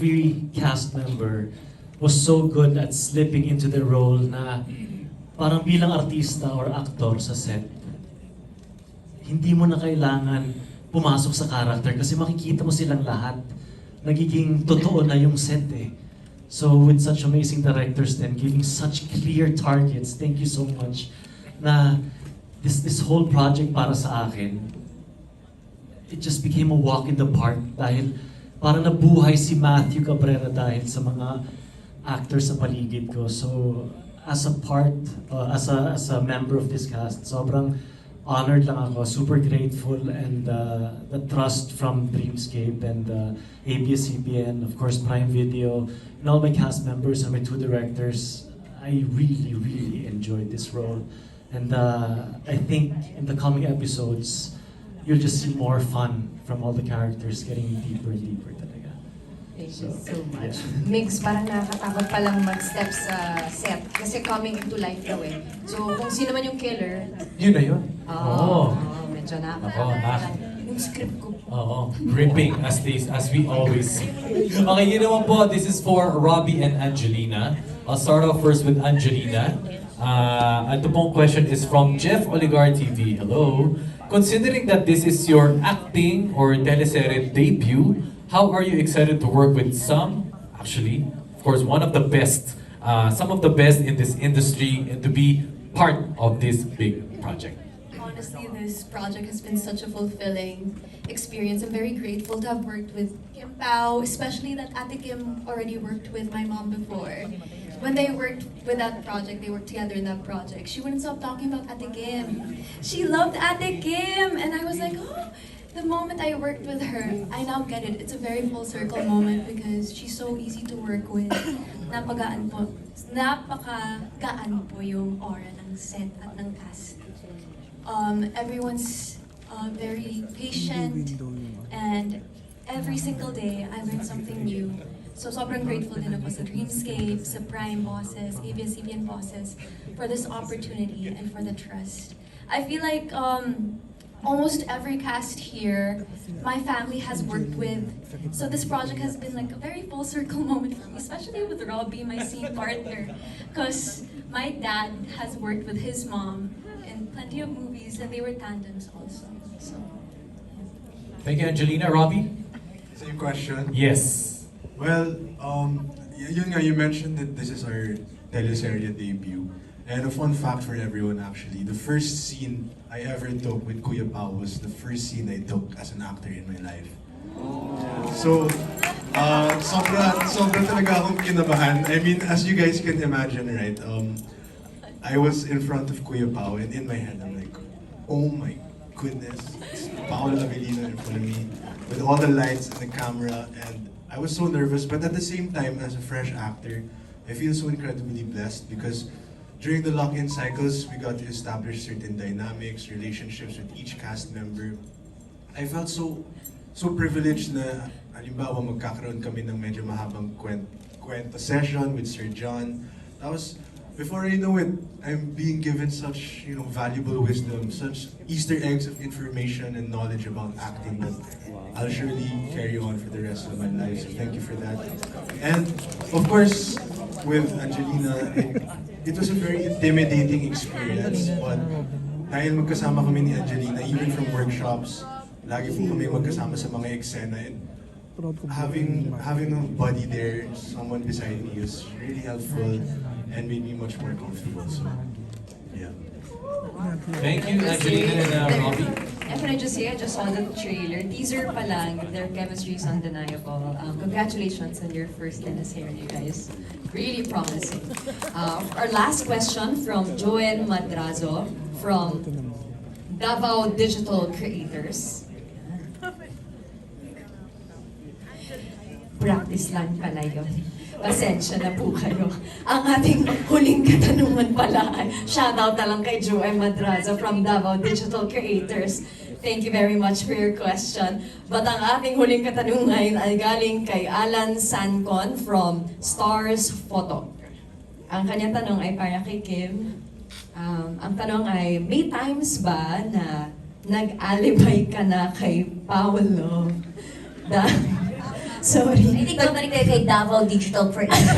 every cast member was so good at slipping into the role na parang bilang artista or actor sa set, hindi mo na kailangan pumasok sa character kasi makikita mo silang lahat. Nagiging totoo na yung set eh. So with such amazing directors then giving such clear targets, thank you so much. Na this whole project para sa akin, it just became a walk in the park dahil parang nabuhay si Matthew Cabrera dahil sa mga actors sa paligid ko. So as a part, as a member of this cast, sobrang honored lang ako, super grateful, and the trust from Dreamscape and ABS-CBN, of course Prime Video, and all my cast members and my two directors. I really, really enjoyed this role. And I think in the coming episodes, you'll just see more fun from all the characters getting deeper and deeper talaga. Thank you so much. Mix, parang nakakatakot palang mag-step sa set kasi coming into life daw eh. So kung sino man yung killer, Yun na yun. oo, medyo Ako, yung script ko. Oo, gripping as we always see. Okay, you know what po, this is for Robbie and Angelina. I'll start off first with Angelina. Ito pong question is from Jeff Oligar TV. Hello. Considering that this is your acting or teleserye debut, how are you excited to work with actually, of course, one of the best, some of the best in this industry and to be part of this big project? Honestly, this project has been such a fulfilling experience. I'm very grateful to have worked with Kim Pao, especially that Ate Kim already worked with my mom before. When they worked with that project, they worked together in that project. She wouldn't stop talking about Ate Kim. She loved Ate Kim, and I was like, oh. The moment I worked with her, I now get it. It's a very full circle moment because she's so easy to work with. Napakagaan po yung aura ng set at ng cast. Everyone's very patient, and every single day I learn something new. So sobrang grateful din ako sa Dreamscape, sa Prime bosses, ABS-CBN bosses for this opportunity and for the trust. I feel like almost every cast here, my family has worked with. So this project has been like a very full circle moment for me, especially with Robbie, my scene partner. Because my dad has worked with his mom in plenty of movies and they were tandems also. So, Thank you, Angelina. Robbie? Same question. Yes. Well, yun nga, you mentioned that this is our teleserye debut. And a fun fact for everyone actually, the first scene I ever took with Kuya Pao was the first scene I took as an actor in my life. So, sobra talaga akong kinabahan. I mean, as you guys can imagine, right? I was in front of Kuya Pao and in my head I'm like, oh my goodness, it's Paolo Avellino in front of me with all the lights and the camera, and I was so nervous, but at the same time, as a fresh actor, I feel so incredibly blessed because during the lock-in cycles, we got to establish certain dynamics, relationships with each cast member. I felt so privileged na, halimbawa, magkakaroon kami ng medyo mahabang kwento session with Sir John. Tapos, before I know it, I'm being given such, valuable wisdom, such Easter eggs of information and knowledge about acting that I'll surely carry on for the rest of my life. So thank you for that. And, of course, with Angelina, it was a very intimidating experience, but dahil magkasama kami ni Angelina, even from workshops, lagi po kami magkasama sa mga eksena, and having a buddy there, someone beside me, was really helpful and made me much more comfortable. So, yeah. Thank you, Angelina and Robbie. And can I just say, I just saw the trailer. Teaser pa lang, their chemistry is undeniable. Congratulations on your first teleserye, you guys. Really promising. Our last question from Joel Madrazo from Davao Digital Creators. Practice lang pala yun. Pasensya na po kayo. Ang ating huling katanungan pala ay shoutout na lang kay Joel Madrazo from Davao Digital Creators. Thank you very much for your question. But ang ating huling katanungan ay galing kay Alan Sancon from Stars Photo. Ang kanyang tanong ay para kay Kim. Ang tanong ay, may times ba na nag-alibay ka na kay Paolo Sorry. I think babalik tayo kay Davao Digital Creations.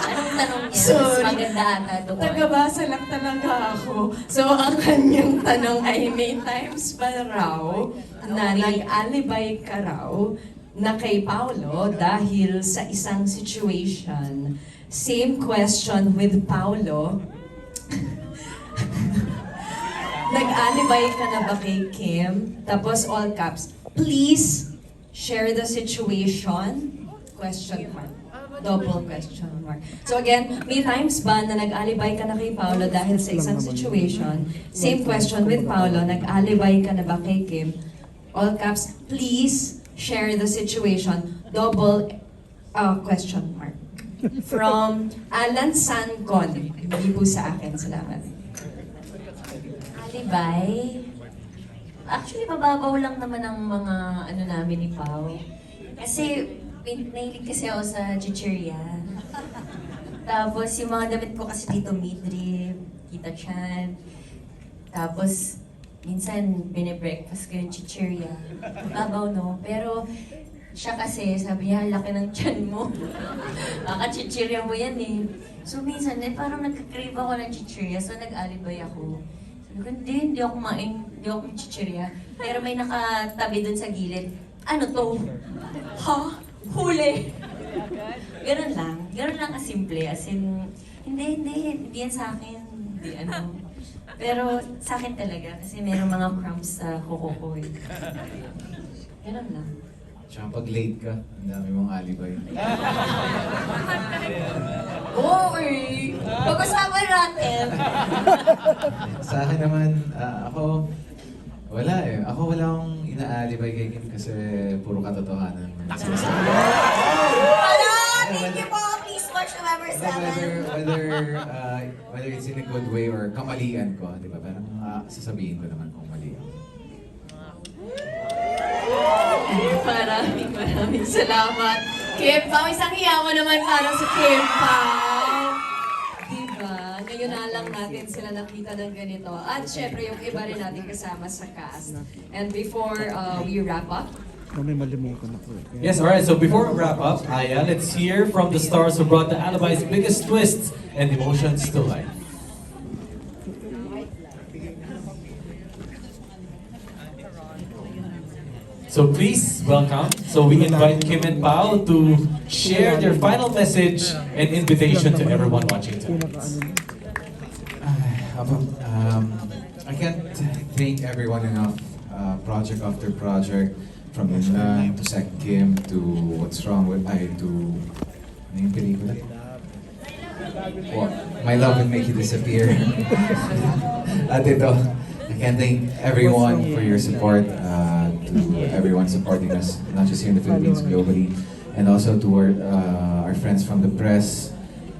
Anong tanong niya? Mas Sorry. maganda ata doon. Tagabasa lang talaga ako. So, ang kanyang tanong ay may times ba raw na nag-alibay ka raw na kay Paolo dahil sa isang situation. Same question with Paolo. Nag-alibay ka na ba kay Kim? Tapos all caps, please share the situation? Question mark. Double question mark. So again, may times ba na nag-alibay ka na kay Paolo dahil sa isang situation? Same question with Paolo, nag-alibay ka na ba kay Kim? All caps, please share the situation. Double question mark. From Alan Sancon. Hindi po sa akin. Salamat. Alibay? Actually, mababaw lang naman ang mga ano namin ni Pao. Kasi, nahilig kasi ako sa chichirya. Tapos, yung mga damit ko kasi dito, midrib, Tita Chan. Tapos, minsan, binibreakfast ko yung chichirya. Mababaw, no? Pero, siya kasi, sabi niya, laki ng tiyan mo. Baka chichirya mo yan eh. So, minsan, parang nagka-crave ako ng chichirya, so nag-alibay ako. Sabi ko, hindi ako kumain, hindi ako chichirya. Pero may nakatabi dun sa gilid. Ano to? Ha? Huli! Ganun lang kasimple. As in, hindi yan sa akin. Hindi ano. Pero sa akin talaga, kasi merong mga crumbs sa kuko ko eh. Ganun lang. Tsaka pag late ka, ang dami mong alibay. Okay! Pag-usapan natin! Sa akin naman, ako, wala eh. Ako wala akong inaalibay kay Kim kasi puro katotohanan. Sinasabi. Hello! Thank you po! Please watch November 7. Whether it's in a good way or kamalian ko, di ba? Parang sasabihin ko naman kung mali ako. Maraming salamat. Kim Pao, isang hiya mo naman para sa Kim Pao. Diba? Ngayon na lang natin sila nakita ng ganito. At syempre, yung iba rin natin kasama sa cast. And before we wrap up, May malimutan ako eh. Yes, alright, so before we wrap up, Aya, let's hear from the stars who brought the Alibi's biggest twists and emotions to life. So please welcome. So we invite Kim and Pao to share their final message and invitation to everyone watching tonight. I can't thank everyone enough. Project after project, from Yunnan to Sec Kim to What's Wrong with I to ano yung pelikula? What? My Love Will Make You Disappear. At ito, I can't thank everyone for your support, to everyone supporting us, not just here in the Philippines, globally, and also to our friends from the press.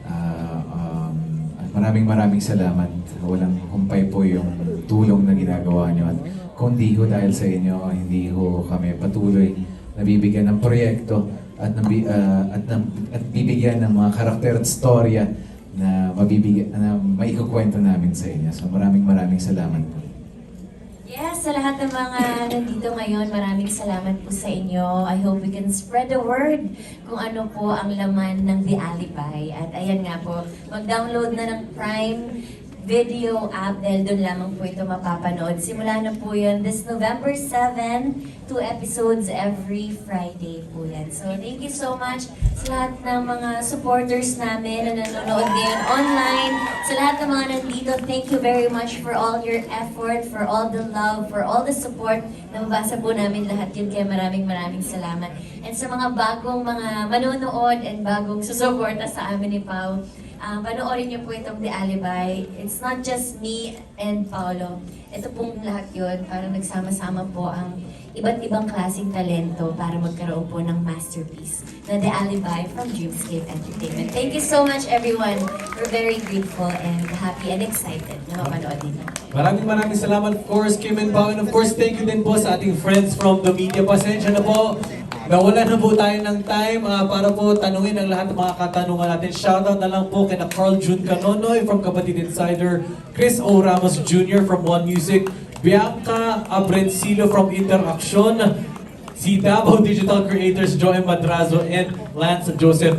At maraming salamat. Walang humpay po yung tulong na ginagawa nyo. At kung di ho dahil sa inyo, hindi ho kami patuloy nabibigyan ng proyekto at bibigyan ng mga karakter at storya na maikukwento namin sa inyo. So maraming salamat po. Yes, sa lahat ng mga nandito ngayon, maraming salamat po sa inyo. I hope we can spread the word kung ano po ang laman ng The Alibi. At ayan nga po, mag-download na ng Prime Video app dahil doon lamang po ito mapapanood. Simula na po yun this November 7, 2 episodes every Friday po yan. So thank you so much sa lahat ng mga supporters namin na nanonood ngayon online. Sa lahat ng mga nandito, thank you very much for all your effort, for all the love, for all the support. Nababasa po namin lahat yun, kaya maraming salamat. And sa mga bagong mga manonood and bagong susuporta sa amin ni Pao, panoorin niyo po itong The Alibi. It's not just me and Paolo. Ito pong lahat yun. Parang nagsama-sama po ang iba't ibang klaseng talento para magkaroon po ng masterpiece na The Alibi from Dreamscape Entertainment. Thank you so much, everyone. We're very grateful and happy and excited na mapanood ninyo. Maraming salamat, of course, Kim and Pao. And of course, thank you din po sa ating friends from the media. Pasensya na po. Nawala na po tayo ng time para po tanungin ang lahat ng mga katanungan natin. Shoutout na lang po kina Carl Jun Canonoy from Kapatid Insider, Chris O. Ramos Jr. from One Music, Bianca Abrencilo from Interaction, si Davao Digital Creators Joey Madrazo and Lance Joseph